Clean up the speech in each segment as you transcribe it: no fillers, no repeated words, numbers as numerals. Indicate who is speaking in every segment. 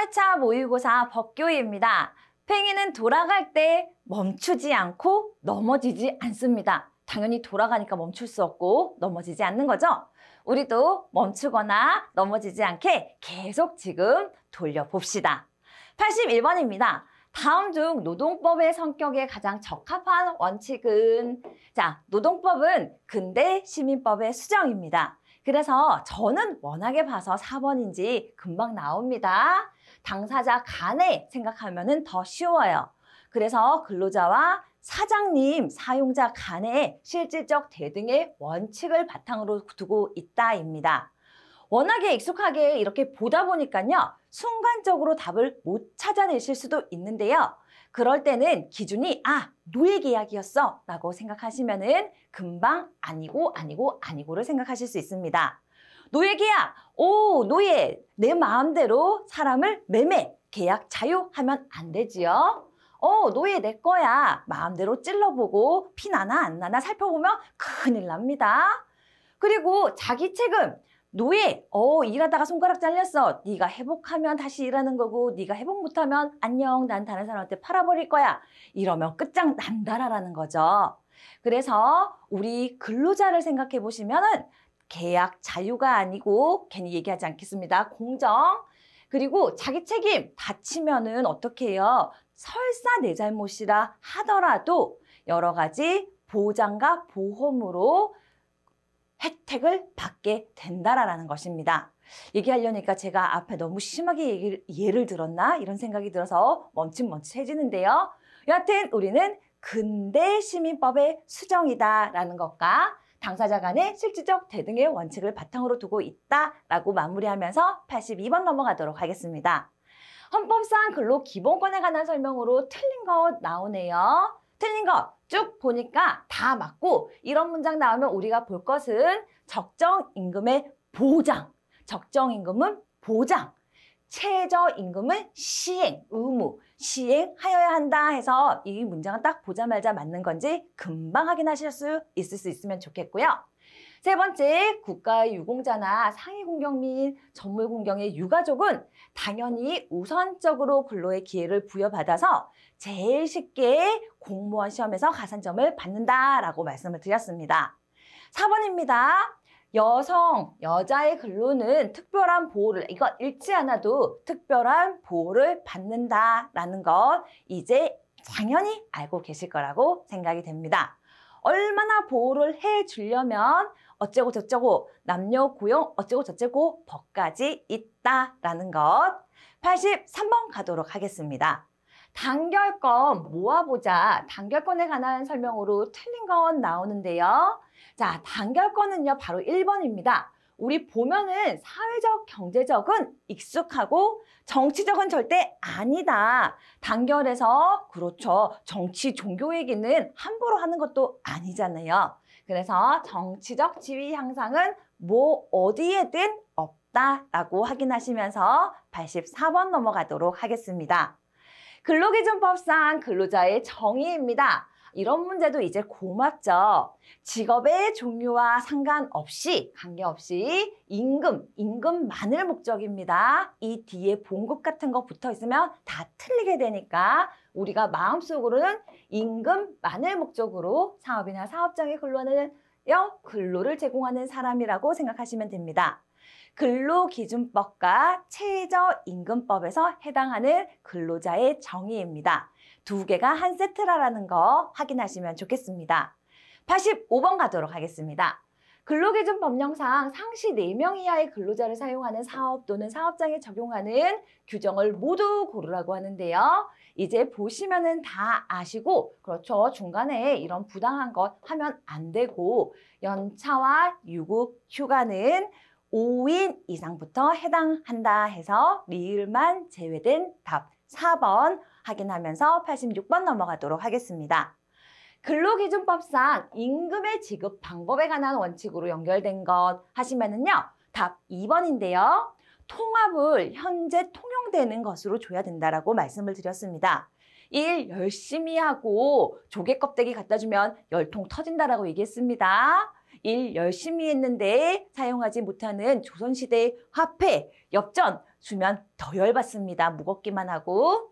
Speaker 1: 18차 모의고사 법교입니다. 팽이는 돌아갈 때 멈추지 않고 넘어지지 않습니다. 당연히 돌아가니까 멈출 수 없고 넘어지지 않는 거죠. 우리도 멈추거나 넘어지지 않게 계속 지금 돌려봅시다. 81번입니다. 다음 중 노동법의 성격에 가장 적합한 원칙은? 자, 노동법은 근대 시민법의 수정입니다. 그래서 저는 워낙에 봐서 4번인지 금방 나옵니다. 당사자 간에 생각하면 더 쉬워요. 그래서 근로자와 사장님, 사용자 간의 실질적 대등의 원칙을 바탕으로 두고 있다입니다. 워낙에 익숙하게 이렇게 보다 보니까요. 순간적으로 답을 못 찾아내실 수도 있는데요. 그럴 때는 기준이 노예계약이었어 라고 생각하시면은 금방 아니고를 생각하실 수 있습니다. 노예계약, 노예, 내 마음대로 사람을 매매, 계약 자유하면 안 되지요. 노예 내 거야. 마음대로 찔러보고 피 나나 안 나나 살펴보면 큰일 납니다. 그리고 자기 책임. 노예, 일하다가 손가락 잘렸어. 네가 회복하면 다시 일하는 거고 네가 회복 못하면 안녕, 난 다른 사람한테 팔아버릴 거야. 이러면 끝장난다라는 거죠. 그래서 우리 근로자를 생각해 보시면은 계약 자유가 아니고 괜히 얘기하지 않겠습니다. 공정. 그리고 자기 책임 다치면은 어떻게 해요? 설사 내 잘못이라 하더라도 여러 가지 보장과 보험으로 혜택을 받게 된다라는 것입니다. 얘기하려니까 제가 앞에 너무 심하게 예를 들었나? 이런 생각이 들어서 멈칫멈칫해지는데요. 여하튼 우리는 근대 시민법의 수정이다라는 것과 당사자 간의 실질적 대등의 원칙을 바탕으로 두고 있다라고 마무리하면서 82번 넘어가도록 하겠습니다. 헌법상 근로기본권에 관한 설명으로 틀린 것 나오네요. 틀린 것 쭉 보니까 다 맞고 이런 문장 나오면 우리가 볼 것은 적정임금의 보장, 적정임금은 보장, 최저임금은 시행, 의무, 시행하여야 한다 해서 이 문장은 딱 보자마자 맞는 건지 금방 확인하실 수 있으면 좋겠고요. 세 번째, 국가의 유공자나 상위공경민, 전물공경의 유가족은 당연히 우선적으로 근로의 기회를 부여받아서 제일 쉽게 공무원 시험에서 가산점을 받는다라고 말씀을 드렸습니다. 4번입니다. 여자의 근로는 특별한 보호를, 이거 읽지 않아도 특별한 보호를 받는다라는 것 이제 당연히 알고 계실 거라고 생각이 됩니다. 얼마나 보호를 해주려면 어쩌고 저쩌고 남녀 고용 어쩌고 저쩌고 법까지 있다라는 것. 83번 가도록 하겠습니다. 단결권 모아보자. 단결권에 관한 설명으로 틀린 건 나오는데요. 자, 단결권은요 바로 1번입니다. 우리 보면은 사회적, 경제적은 익숙하고 정치적은 절대 아니다. 단결해서 그렇죠. 정치, 종교 얘기는 함부로 하는 것도 아니잖아요. 그래서 정치적 지위 향상은 어디에든 없다라고 확인하시면서 84번 넘어가도록 하겠습니다. 근로기준법상 근로자의 정의입니다. 이런 문제도 이제 고맙죠. 직업의 종류와 관계없이 임금만을 목적입니다. 이 뒤에 봉급 같은 거 붙어 있으면 다 틀리게 되니까 우리가 마음속으로는 임금만을 목적으로 사업이나 사업장에 근로하는 근로를 제공하는 사람이라고 생각하시면 됩니다. 근로기준법과 최저임금법에서 해당하는 근로자의 정의입니다. 두 개가 한 세트라는 거 확인하시면 좋겠습니다. 85번 가도록 하겠습니다. 근로기준 법령상 상시 4명 이하의 근로자를 사용하는 사업 또는 사업장에 적용하는 규정을 모두 고르라고 하는데요. 이제 보시면은 다 아시고, 그렇죠. 중간에 이런 부당한 것 하면 안 되고, 연차와 유급 휴가는 5인 이상부터 해당한다 해서 리을만 제외된 답 4번 확인하면서 86번 넘어가도록 하겠습니다. 근로기준법상 임금의 지급 방법에 관한 원칙으로 연결된 것 하시면은요. 답 2번인데요. 통합을 현재 통용되는 것으로 줘야 된다라고 말씀을 드렸습니다. 일 열심히 하고 조개 껍데기 갖다 주면 열통 터진다라고 얘기했습니다. 일 열심히 했는데 사용하지 못하는 조선시대 화폐, 엽전, 주면 더 열받습니다. 무겁기만 하고.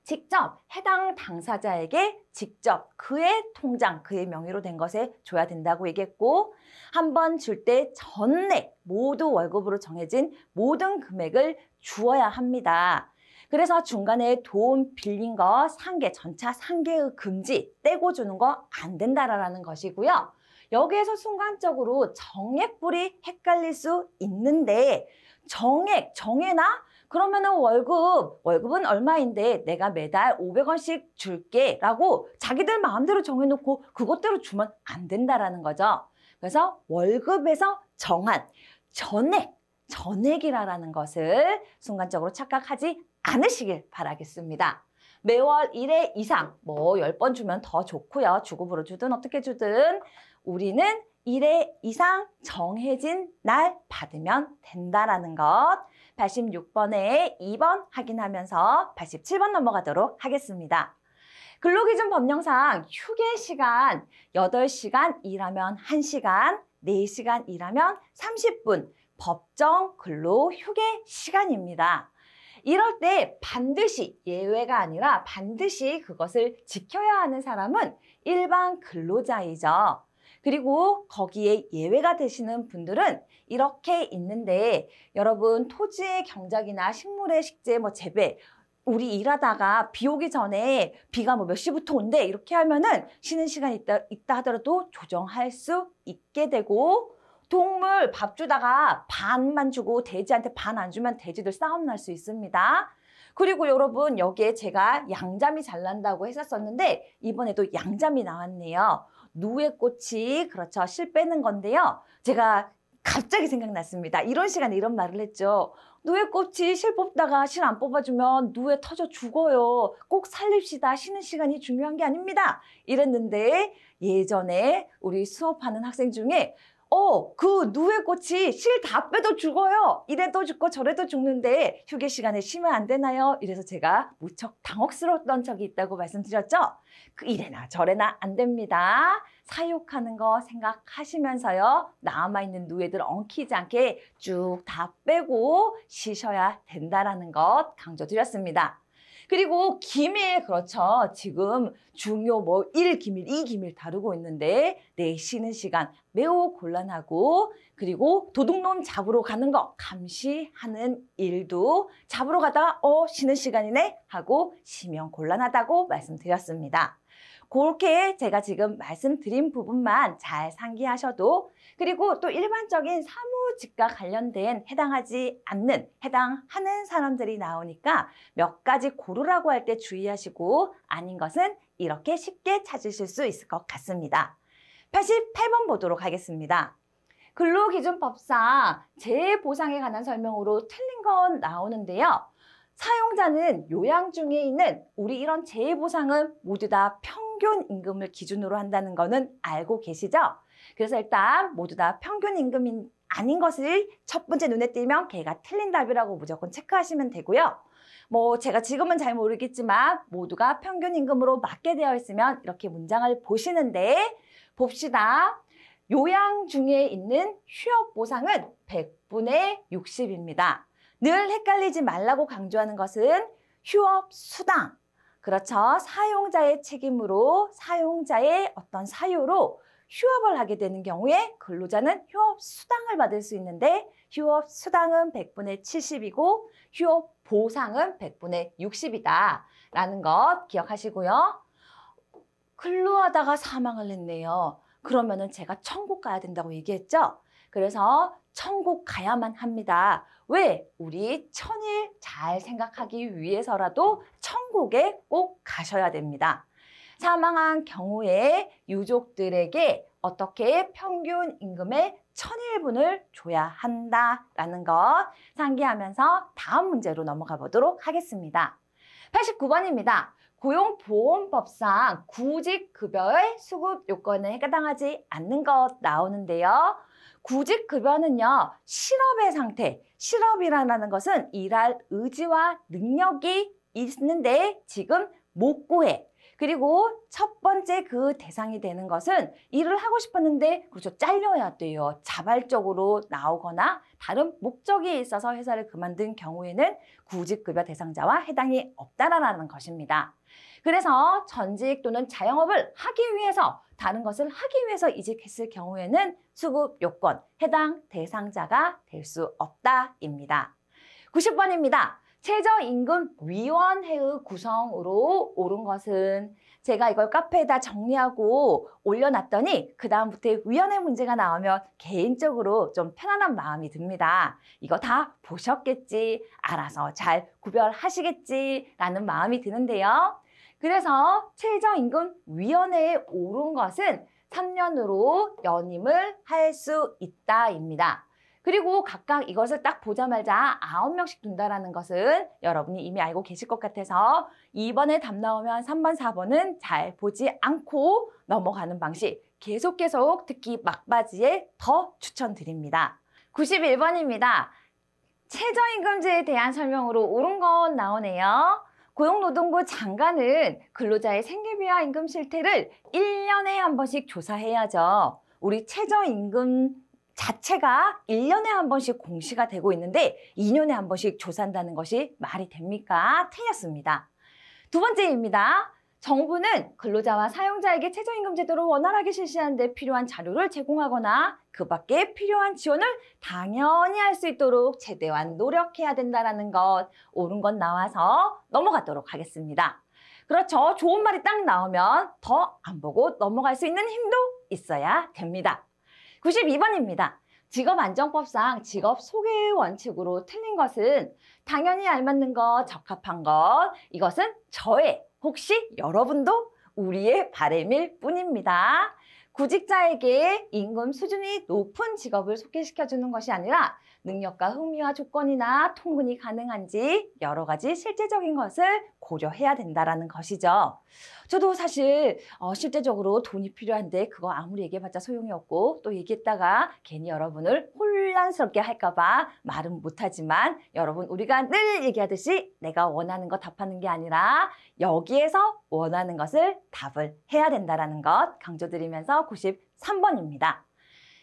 Speaker 1: 직접 해당 당사자에게 직접 그의 통장, 그의 명의로 된 것에 줘야 된다고 얘기했고, 한 번 줄 때 전액 모두 월급으로 정해진 모든 금액을 주어야 합니다. 그래서 중간에 돈 빌린 거 상계, 전차 상계의 금지, 떼고 주는 거 안 된다라는 것이고요. 여기에서 순간적으로 정액불이 헷갈릴 수 있는데, 정해나? 그러면은 월급은 얼마인데 내가 매달 500원씩 줄게 라고 자기들 마음대로 정해놓고 그것대로 주면 안 된다라는 거죠. 그래서 월급에서 정한 전액이라는 것을 순간적으로 착각하지 않으시길 바라겠습니다. 매월 1회 이상, 10번 주면 더 좋고요. 주급으로 주든 어떻게 주든 우리는 1회 이상 정해진 날 받으면 된다라는 것. 86번에 2번 확인하면서 87번 넘어가도록 하겠습니다. 근로기준 법령상 휴게 시간 8시간 일하면 1시간, 4시간 일하면 30분 법정 근로 휴게 시간입니다. 이럴 때 반드시 예외가 아니라 반드시 그것을 지켜야 하는 사람은 일반 근로자이죠. 그리고 거기에 예외가 되시는 분들은 이렇게 있는데, 여러분 토지의 경작이나 식물의 식재, 재배, 우리 일하다가 비 오기 전에 비가 몇 시부터 온대 이렇게 하면은 쉬는 시간이 있다 하더라도 조정할 수 있게 되고, 동물 밥 주다가 반만 주고 돼지한테 반 안 주면 돼지들 싸움 날 수 있습니다. 그리고 여러분 여기에 제가 양잠이 잘 난다고 했었는데 이번에도 양잠이 나왔네요. 누에꽃이 그렇죠. 실 빼는 건데요. 제가 갑자기 생각났습니다. 이런 시간에 이런 말을 했죠. 누에꽃이 실 뽑다가 실 안 뽑아주면 누에 터져 죽어요. 꼭 살립시다. 쉬는 시간이 중요한 게 아닙니다. 이랬는데 예전에 우리 수업하는 학생 중에 그 누에꽃이 실 다 빼도 죽어요. 이래도 죽고 저래도 죽는데 휴게 시간에 쉬면 안 되나요? 이래서 제가 무척 당혹스러웠던 적이 있다고 말씀드렸죠. 이래나 저래나 안 됩니다. 사육하는 거 생각하시면서요. 남아있는 누에들 엉키지 않게 쭉 다 빼고 쉬셔야 된다라는 것 강조드렸습니다. 그리고 기밀, 그렇죠. 지금 중요 1 기밀, 2 기밀 다루고 있는데 내 쉬는 시간 매우 곤란하고, 그리고 도둑놈 잡으러 가는 거 감시하는 일도 잡으러 가다가 쉬는 시간이네 하고 쉬면 곤란하다고 말씀드렸습니다. 그렇게 제가 지금 말씀드린 부분만 잘 상기하셔도, 그리고 또 일반적인 사무직과 관련된 해당하는 사람들이 나오니까 몇 가지 고르라고 할 때 주의하시고, 아닌 것은 이렇게 쉽게 찾으실 수 있을 것 같습니다. 88번 보도록 하겠습니다. 근로기준법상 재보상에 관한 설명으로 틀린 건 나오는데요. 사용자는 요양 중에 있는 우리 이런 재보상은 모두 다 평균 임금을 기준으로 한다는 거는 알고 계시죠? 그래서 일단 모두 다 평균 임금이 아닌 것을 첫 번째 눈에 띄면 걔가 틀린 답이라고 무조건 체크하시면 되고요. 제가 지금은 잘 모르겠지만 모두가 평균 임금으로 맞게 되어 있으면 이렇게 문장을 보시는데, 봅시다. 요양 중에 있는 휴업 보상은 100분의 60입니다. 늘 헷갈리지 말라고 강조하는 것은 휴업 수당. 그렇죠. 사용자의 책임으로, 사용자의 어떤 사유로 휴업을 하게 되는 경우에 근로자는 휴업 수당을 받을 수 있는데, 휴업 수당은 100분의 70이고 휴업 보상은 100분의 60이다 라는 것 기억하시고요. 근로하다가 사망을 했네요. 그러면은 제가 천국 가야 된다고 얘기했죠. 그래서 천국 가야만 합니다. 왜? 우리 천일 잘 생각하기 위해서라도 천국에 꼭 가셔야 됩니다. 사망한 경우에 유족들에게 어떻게 평균 임금의 1000일분을 줘야 한다라는 것 상기하면서 다음 문제로 넘어가 보도록 하겠습니다. 89번입니다. 고용보험법상 구직급여의 수급 요건에 해당하지 않는 것 나오는데요. 구직급여는요, 실업의 상태, 실업이라는 것은 일할 의지와 능력이 있는데 지금 못 구해. 그리고 첫 번째 그 대상이 되는 것은 일을 하고 싶었는데 그렇죠. 잘려야 돼요. 자발적으로 나오거나 다른 목적이 있어서 회사를 그만둔 경우에는 구직급여 대상자와 해당이 없다라는 것입니다. 그래서 전직 또는 자영업을 하기 위해서 다른 것을 하기 위해서 이직했을 경우에는 수급 요건 해당 대상자가 될 수 없다입니다. 90번입니다. 최저임금위원회의 구성으로 옳은 것은 제가 이걸 카페에다 정리하고 올려놨더니 그 다음부터 위원회 문제가 나오면 개인적으로 좀 편안한 마음이 듭니다. 이거 다 보셨겠지, 알아서 잘 구별하시겠지 라는 마음이 드는데요. 그래서 최저임금위원회에 오른 것은 3년으로 연임을 할 수 있다입니다. 그리고 각각 이것을 딱 보자마자 9명씩 둔다라는 것은 여러분이 이미 알고 계실 것 같아서 2번에 답 나오면 3번, 4번은 잘 보지 않고 넘어가는 방식 계속 특히 막바지에 더 추천드립니다. 91번입니다. 최저임금제에 대한 설명으로 옳은 건 나오네요. 고용노동부 장관은 근로자의 생계비와 임금 실태를 1년에 한 번씩 조사해야죠. 우리 최저임금 자체가 1년에 한 번씩 공시가 되고 있는데 2년에 한 번씩 조사한다는 것이 말이 됩니까? 틀렸습니다. 두 번째입니다. 정부는 근로자와 사용자에게 최저임금 제도를 원활하게 실시하는 데 필요한 자료를 제공하거나 그 밖에 필요한 지원을 당연히 할 수 있도록 최대한 노력해야 된다는 것, 옳은 것 나와서 넘어가도록 하겠습니다. 그렇죠. 좋은 말이 딱 나오면 더 안 보고 넘어갈 수 있는 힘도 있어야 됩니다. 92번입니다. 직업안정법상 직업 소개의 원칙으로 틀린 것은 당연히 알맞는 것, 적합한 것, 이것은 저의, 혹시 여러분도 우리의 바람일 뿐입니다. 구직자에게 임금 수준이 높은 직업을 소개시켜주는 것이 아니라 능력과 흥미와 조건이나 통근이 가능한지 여러 가지 실제적인 것을 고려해야 된다는 것이죠. 저도 사실 실제적으로 돈이 필요한데 그거 아무리 얘기해봤자 소용이 없고 또 얘기했다가 괜히 여러분을 혼란스럽게 할까봐 말은 못하지만 여러분 우리가 늘 얘기하듯이 내가 원하는 거 답하는 게 아니라 여기에서 원하는 것을 답을 해야 된다는 것 강조드리면서 93번입니다.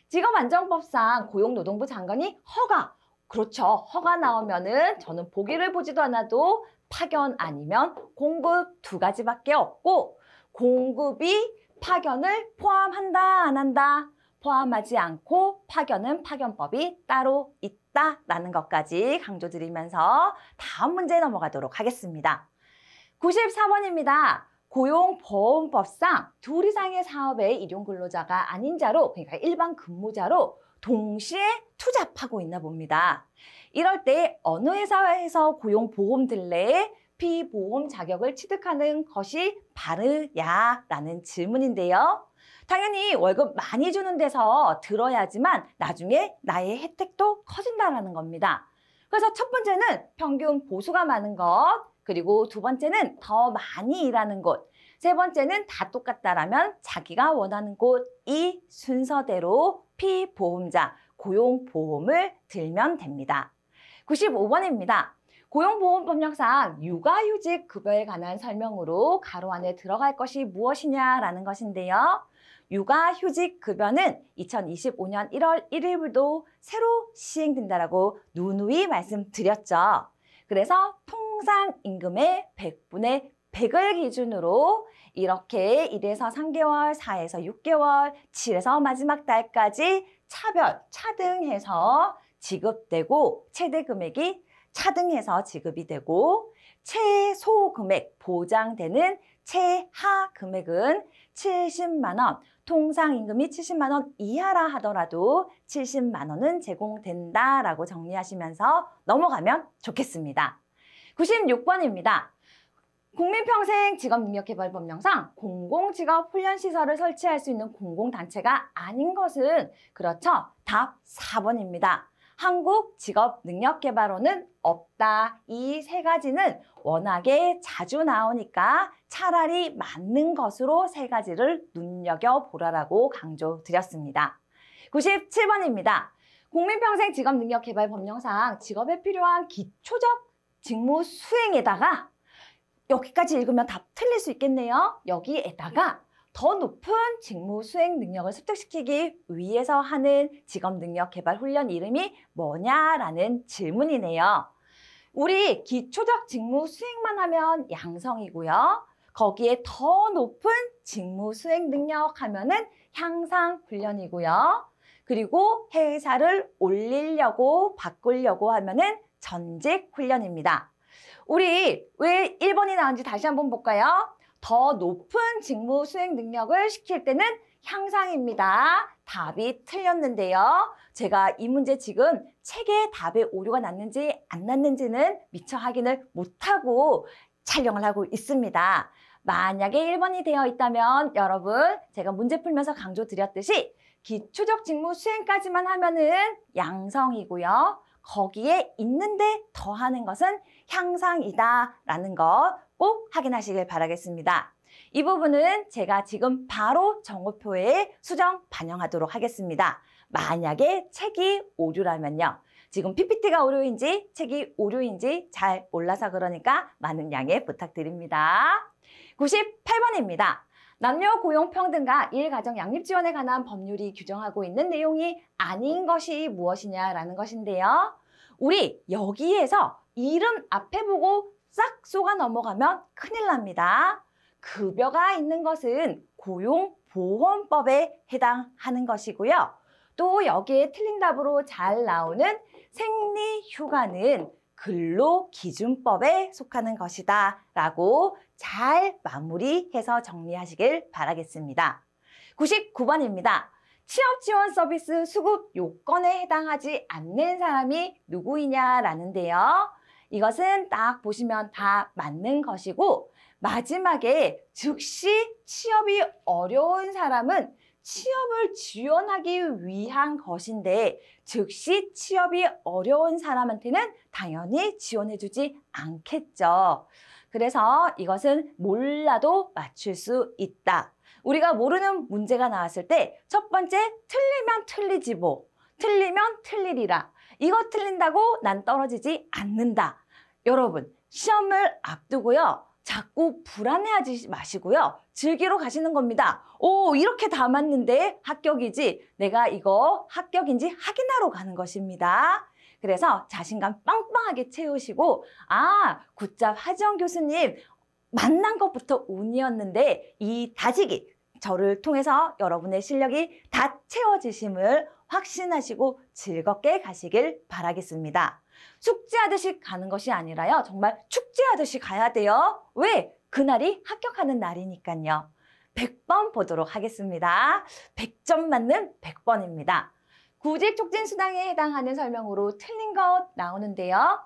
Speaker 1: 직업안정법상 고용노동부 장관이 허가, 그렇죠. 허가 나오면은 저는 보기를 보지도 않아도 파견 아니면 공급 두 가지밖에 없고 공급이 파견을 포함한다 안 한다? 포함하지 않고 파견은 파견법이 따로 있다라는 것까지 강조드리면서 다음 문제 넘어가도록 하겠습니다. 94번입니다. 고용보험법상 둘 이상의 사업의 일용근로자가 아닌 자로, 그러니까 일반 근무자로 동시에 투잡하고 있나 봅니다. 이럴 때 어느 회사에서 고용보험 들래 피보험 자격을 취득하는 것이 바르냐라는 질문인데요. 당연히 월급 많이 주는 데서 들어야지만 나중에 나의 혜택도 커진다는 겁니다. 그래서 첫 번째는 평균 보수가 많은 것, 그리고 두 번째는 더 많이 일하는 곳, 세 번째는 다 똑같다라면 자기가 원하는 곳, 이 순서대로 피보험자, 고용보험을 들면 됩니다. 95번입니다. 고용보험법령상 육아휴직 급여에 관한 설명으로 가로 안에 들어갈 것이 무엇이냐라는 것인데요. 육아휴직 급여는 2025년 1월 1일부터 새로 시행된다라고 누누이 말씀드렸죠. 그래서 통상임금의 100분의 100을 기준으로 이렇게 1에서 3개월, 4에서 6개월, 7에서 마지막 달까지 차등해서 지급되고 최대 금액이 차등해서 지급이 되고 최소 금액 보장되는 최하 금액은 70만 원, 통상임금이 70만 원 이하라 하더라도 70만 원은 제공된다라고 정리하시면서 넘어가면 좋겠습니다. 96번입니다. 국민평생 직업능력개발법령상 공공직업훈련시설을 설치할 수 있는 공공단체가 아닌 것은 그렇죠. 답 4번입니다. 한국직업능력개발원은 없다. 이 세 가지는 워낙에 자주 나오니까 차라리 맞는 것으로 세 가지를 눈여겨보라라고 강조드렸습니다. 97번입니다. 국민평생 직업능력개발법령상 직업에 필요한 기초적 직무 수행에다가 여기까지 읽으면 답 틀릴 수 있겠네요. 여기에다가 더 높은 직무 수행 능력을 습득시키기 위해서 하는 직업 능력 개발 훈련 이름이 뭐냐라는 질문이네요. 우리 기초적 직무 수행만 하면 양성이고요. 거기에 더 높은 직무 수행 능력 하면은 향상 훈련이고요. 그리고 회사를 올리려고 바꾸려고 하면은 전직 훈련입니다. 우리 왜 1번이 나온지 다시 한번 볼까요? 더 높은 직무 수행 능력을 시킬 때는 향상입니다. 답이 틀렸는데요. 제가 이 문제 지금 책에 답에 오류가 났는지 안 났는지는 미처 확인을 못하고 촬영을 하고 있습니다. 만약에 1번이 되어 있다면 여러분 제가 문제 풀면서 강조드렸듯이 기초적 직무 수행까지만 하면은 양성이고요. 거기에 있는데 더하는 것은 향상이다라는 거 꼭 확인하시길 바라겠습니다. 이 부분은 제가 지금 바로 정오표에 수정 반영하도록 하겠습니다. 만약에 책이 오류라면요. 지금 PPT가 오류인지 책이 오류인지 잘 몰라서 그러니까 많은 양해 부탁드립니다. 98번입니다. 남녀 고용평등과 일가정 양립지원에 관한 법률이 규정하고 있는 내용이 아닌 것이 무엇이냐라는 것인데요. 우리 여기에서 이름 앞에 보고 싹 쏘가 넘어가면 큰일 납니다. 급여가 있는 것은 고용보험법에 해당하는 것이고요. 또 여기에 틀린 답으로 잘 나오는 생리휴가는 근로기준법에 속하는 것이다 라고 잘 마무리해서 정리하시길 바라겠습니다. 99번입니다. 취업지원 서비스 수급 요건에 해당하지 않는 사람이 누구이냐라는데요. 이것은 딱 보시면 다 맞는 것이고 마지막에 즉시 취업이 어려운 사람은 취업을 지원하기 위한 것인데 즉시 취업이 어려운 사람한테는 당연히 지원해주지 않겠죠. 그래서 이것은 몰라도 맞출 수 있다. 우리가 모르는 문제가 나왔을 때 첫 번째 틀리면 틀리지 뭐, 틀리면 틀리리라. 이거 틀린다고 난 떨어지지 않는다. 여러분 시험을 앞두고요. 자꾸 불안해하지 마시고요. 즐기러 가시는 겁니다. 오, 이렇게 다 맞는데 합격이지. 내가 이거 합격인지 확인하러 가는 것입니다. 그래서 자신감 빵빵하게 채우시고 굿잡 하지원 교수님 만난 것부터 운이었는데 이 다지기 저를 통해서 여러분의 실력이 다 채워지심을 확신하시고 즐겁게 가시길 바라겠습니다. 숙제하듯이 가는 것이 아니라요. 정말 축제하듯이 가야 돼요. 왜? 그날이 합격하는 날이니까요. 100번 보도록 하겠습니다. 100점 맞는 100번입니다. 구직촉진수당에 해당하는 설명으로 틀린 것 나오는데요.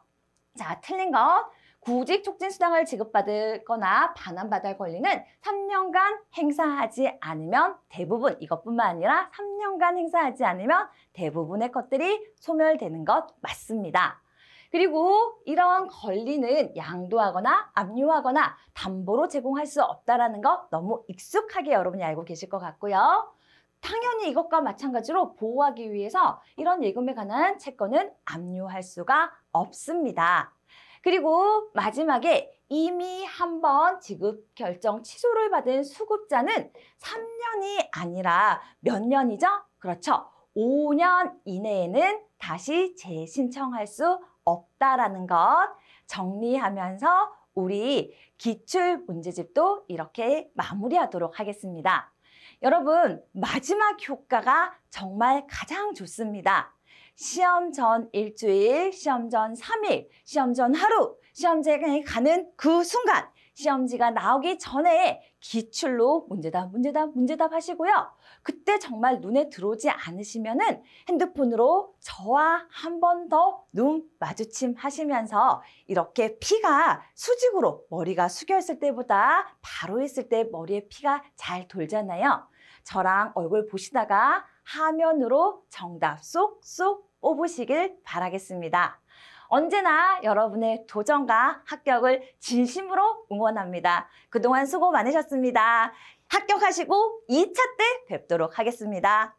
Speaker 1: 자, 틀린 것. 구직촉진수당을 지급받거나 반환받을 권리는 3년간 행사하지 않으면 대부분, 이것뿐만 아니라 3년간 행사하지 않으면 대부분의 것들이 소멸되는 것 맞습니다. 그리고 이런 권리는 양도하거나 압류하거나 담보로 제공할 수 없다는 거 너무 익숙하게 여러분이 알고 계실 것 같고요. 당연히 이것과 마찬가지로 보호하기 위해서 이런 예금에 관한 채권은 압류할 수가 없습니다. 그리고 마지막에 이미 한번 지급 결정 취소를 받은 수급자는 3년이 아니라 몇 년이죠? 그렇죠. 5년 이내에는 다시 재신청할 수 없다라는 것 정리하면서 우리 기출 문제집도 이렇게 마무리하도록 하겠습니다. 여러분, 마지막 효과가 정말 가장 좋습니다. 시험 전 일주일, 시험 전 3일, 시험 전 하루, 시험지에 가는 그 순간, 시험지가 나오기 전에 기출로 문제답 하시고요. 그때 정말 눈에 들어오지 않으시면은 핸드폰으로 저와 한 번 더 눈 마주침 하시면서 이렇게 피가 수직으로 머리가 숙여 있을 때보다 바로 있을 때 머리에 피가 잘 돌잖아요. 저랑 얼굴 보시다가 화면으로 정답 쏙쏙 뽑으시길 바라겠습니다. 언제나 여러분의 도전과 합격을 진심으로 응원합니다. 그동안 수고 많으셨습니다. 합격하시고 2차 때 뵙도록 하겠습니다.